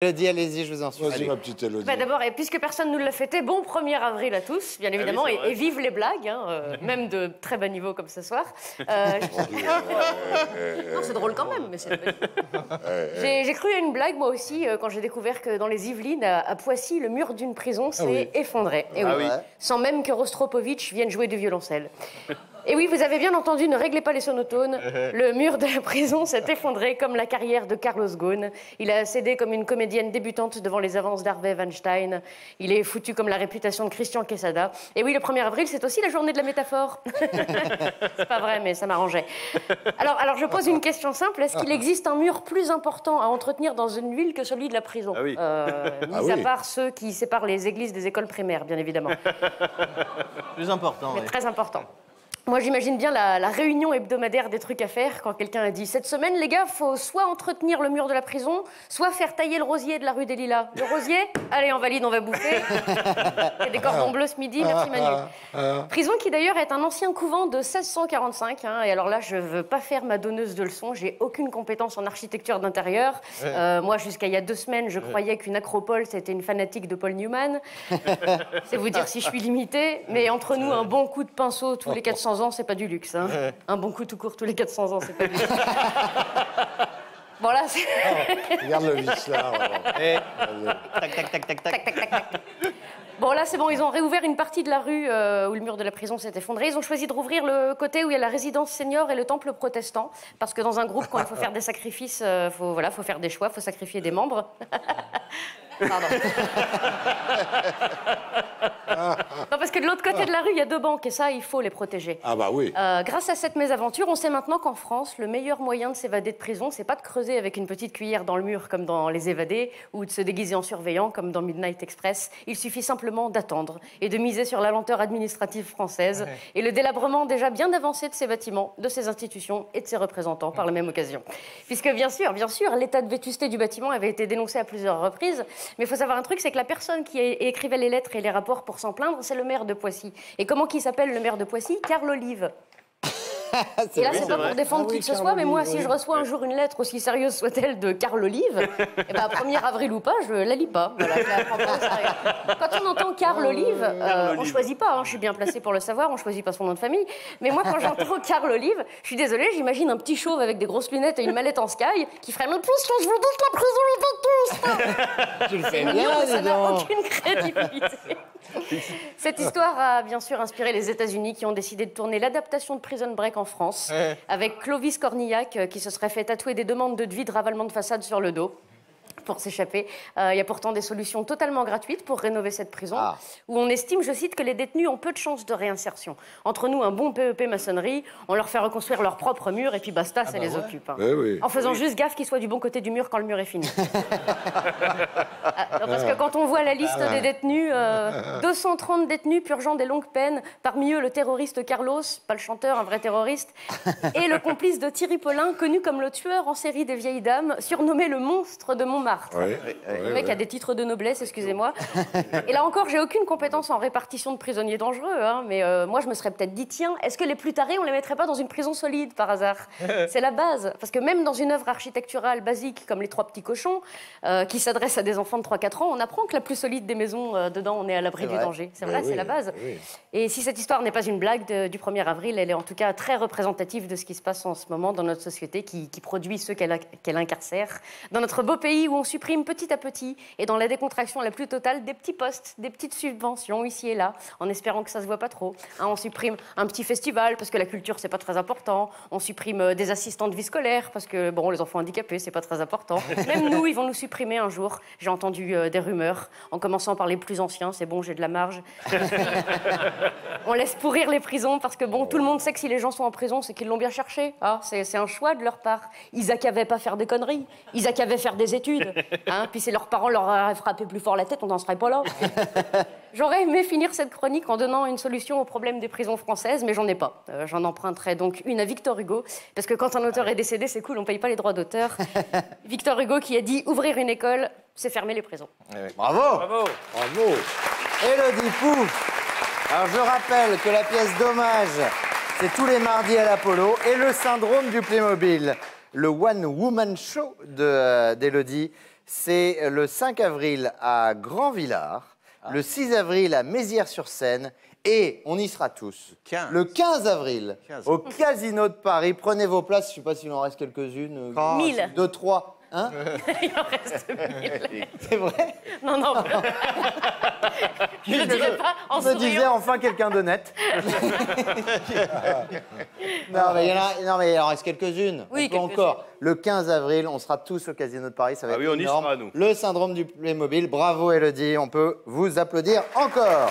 Elodie, allez-y, je vous en supplie. Vas-y, ma petite Elodie. Bah d'abord, et puisque personne ne nous l'a fêté, bon 1er avril à tous, bien évidemment, oui, et vive les blagues, hein, même de très bas niveau comme ce soir. Non, c'est drôle quand même, mais c'est... J'ai cru à une blague, moi aussi, quand j'ai découvert que dans les Yvelines, à Poissy, le mur d'une prison s'est effondré. Et oui, sans même que Rostropovitch vienne jouer du violoncelle. Et oui, vous avez bien entendu, ne réglez pas les sonotones. Le mur de la prison s'est effondré comme la carrière de Carlos Ghosn. Il a cédé comme une comédienne débutante devant les avances d'Harvey Weinstein. Il est foutu comme la réputation de Christian Quesada. Et oui, le 1er avril, c'est aussi la journée de la métaphore. C'est pas vrai, mais ça m'arrangeait. Alors, je pose une question simple. Est-ce qu'il existe un mur plus important à entretenir dans une ville que celui de la prison? Ah oui. Mis à part ceux qui séparent les églises des écoles primaires, bien évidemment. Plus important, Mais oui. très important. Moi, j'imagine bien la réunion hebdomadaire des trucs à faire quand quelqu'un a dit « Cette semaine, les gars, faut soit entretenir le mur de la prison, soit faire tailler le rosier de la rue des Lilas. Le rosier, allez, on valide, on va bouffer. Il y a des cordons bleus ce midi, merci Manu. » Prison qui d'ailleurs est un ancien couvent de 1645. Hein, et alors là, je veux pas faire ma donneuse de leçons, j'ai aucune compétence en architecture d'intérieur. Moi, jusqu'à il y a 2 semaines, je croyais qu'une acropole, c'était une fanatique de Paul Newman. C'est vous dire si je suis limitée. Mais entre nous, un bon coup de pinceau tous les 400 ans, c'est pas du luxe. Hein. Un bon coup tout court tous les 400 ans, c'est pas du luxe. Bon, là, c'est... Regarde le vis là. Tac, tac, tac, tac, tac. Tac, tac, tac, tac. Bon, là, c'est bon, ils ont réouvert une partie de la rue où le mur de la prison s'est effondré. Ils ont choisi de rouvrir le côté où il y a la résidence senior et le temple protestant. Parce que dans un groupe, quand il faut faire des sacrifices, faut faire des choix, il faut sacrifier des membres. Pardon. Non, parce que de l'autre côté de la rue, il y a 2 banques et ça, il faut les protéger. Ah bah oui. Grâce à cette mésaventure, on sait maintenant qu'en France, le meilleur moyen de s'évader de prison, c'est pas de creuser avec une petite cuillère dans le mur comme dans Les Évadés ou de se déguiser en surveillant comme dans Midnight Express. Il suffit simplement d'attendre et de miser sur la lenteur administrative française et le délabrement déjà bien avancé de ces bâtiments, de ces institutions et de ses représentants par la même occasion. Puisque bien sûr, l'état de vétusté du bâtiment avait été dénoncé à plusieurs reprises. Mais il faut savoir un truc, c'est que la personne qui écrivait les lettres et les rapports pour s'en plaindre, c'est le maire de Poissy. Et comment qu'il s'appelle le maire de Poissy? Carl Olive. Et là, c'est pas pour défendre qui que ce soit, mais moi, si je reçois un jour une lettre, aussi sérieuse soit-elle, de Carl Olive, eh ben, 1er avril ou pas, je la lis pas. Voilà, je la prends pas au sérieux. Quand on entend Carl Olive, on choisit pas, hein, je suis bien placée pour le savoir, on choisit pas son nom de famille. Mais moi, quand j'entends Carl Olive, je suis désolée, j'imagine un petit chauve avec des grosses lunettes et une mallette en sky qui ferait « Mais plus que je vous dis que la prison est tous !» Tu le fais C'est bien, mignon, mais ça dis n'a donc. aucune crédibilité. Cette histoire a bien sûr inspiré les États-Unis qui ont décidé de tourner l'adaptation de Prison Break en France, avec Clovis Cornillac qui se serait fait tatouer des demandes de devis de ravalement de façade sur le dos pour s'échapper. Il y a pourtant des solutions totalement gratuites pour rénover cette prison, où on estime, je cite, que les détenus ont peu de chances de réinsertion. Entre nous, un bon PEP maçonnerie, on leur fait reconstruire leur propre mur et puis basta, ça les occupe. Hein. En faisant juste gaffe qu'ils soient du bon côté du mur quand le mur est fini. Non, parce que quand on voit la liste des détenus, 230 détenus purgeant des longues peines, parmi eux le terroriste Carlos, pas le chanteur, un vrai terroriste, et le complice de Thierry Paulin, connu comme le tueur en série des vieilles dames, surnommé le monstre de Montmartre. Le mec a des titres de noblesse, excusez-moi. Et là encore, j'ai aucune compétence en répartition de prisonniers dangereux, hein, mais moi je me serais peut-être dit, tiens, est-ce que les plus tarés, on les mettrait pas dans une prison solide par hasard? C'est la base, parce que même dans une œuvre architecturale basique comme Les Trois Petits Cochons, qui s'adresse à des enfants de 3-4 ans, on apprend que la plus solide des maisons, dedans, on est à l'abri du danger. C'est vrai, c'est la base. Et si cette histoire n'est pas une blague du 1er avril, elle est en tout cas très représentative de ce qui se passe en ce moment dans notre société, qui produit ceux qu'elle incarcère, dans notre beau pays où on supprime petit à petit, et dans la décontraction la plus totale, des petits postes, des petites subventions ici et là, en espérant que ça se voit pas trop. Hein, on supprime un petit festival, parce que la culture, c'est pas très important. On supprime des assistants de vie scolaire, parce que, bon, les enfants handicapés, c'est pas très important. Même nous, ils vont nous supprimer un jour. J'ai entendu des rumeurs, en commençant par les plus anciens, c'est bon, j'ai de la marge. On laisse pourrir les prisons, parce que, bon, tout le monde sait que si les gens sont en prison, c'est qu'ils l'ont bien cherché. Ah, c'est un choix de leur part. Isaac avait pas faire des conneries. Isaac avait faire des études. Hein, puis si leurs parents leur auraient frappé plus fort la tête, on n'en serait pas là. J'aurais aimé finir cette chronique en donnant une solution au problème des prisons françaises, mais j'en ai pas. J'en emprunterai donc une à Victor Hugo, parce que quand un auteur est décédé, c'est cool, on paye pas les droits d'auteur. Victor Hugo qui a dit « Ouvrir une école, c'est fermer les prisons ». Bravo. Bravo. Bravo. Élodie Pou. Alors je rappelle que la pièce d'hommage, c'est tous les mardis à l'Apollo, et le syndrome du Playmobil, le One Woman Show d'Élodie. C'est le 5 avril à Grand-Villard, le 6 avril à Mézières-sur-Seine et on y sera tous. Le 15 avril au Casino de Paris. Prenez vos places, je ne sais pas s'il en reste quelques-unes. 1000. 2, 3. Hein? Il en reste 1000. C'est vrai? Non, non. Je ne le dirai pas en Je me disais souriant. enfin quelqu'un d'honnête. Non, mais il en reste quelques-unes. Oui, On peut quelques-unes. encore. Le 15 avril, on sera tous au Casino de Paris. Ça va être oui, on y énorme. sera, nous. Le syndrome du Playmobil. Bravo, Élodie. On peut vous applaudir encore.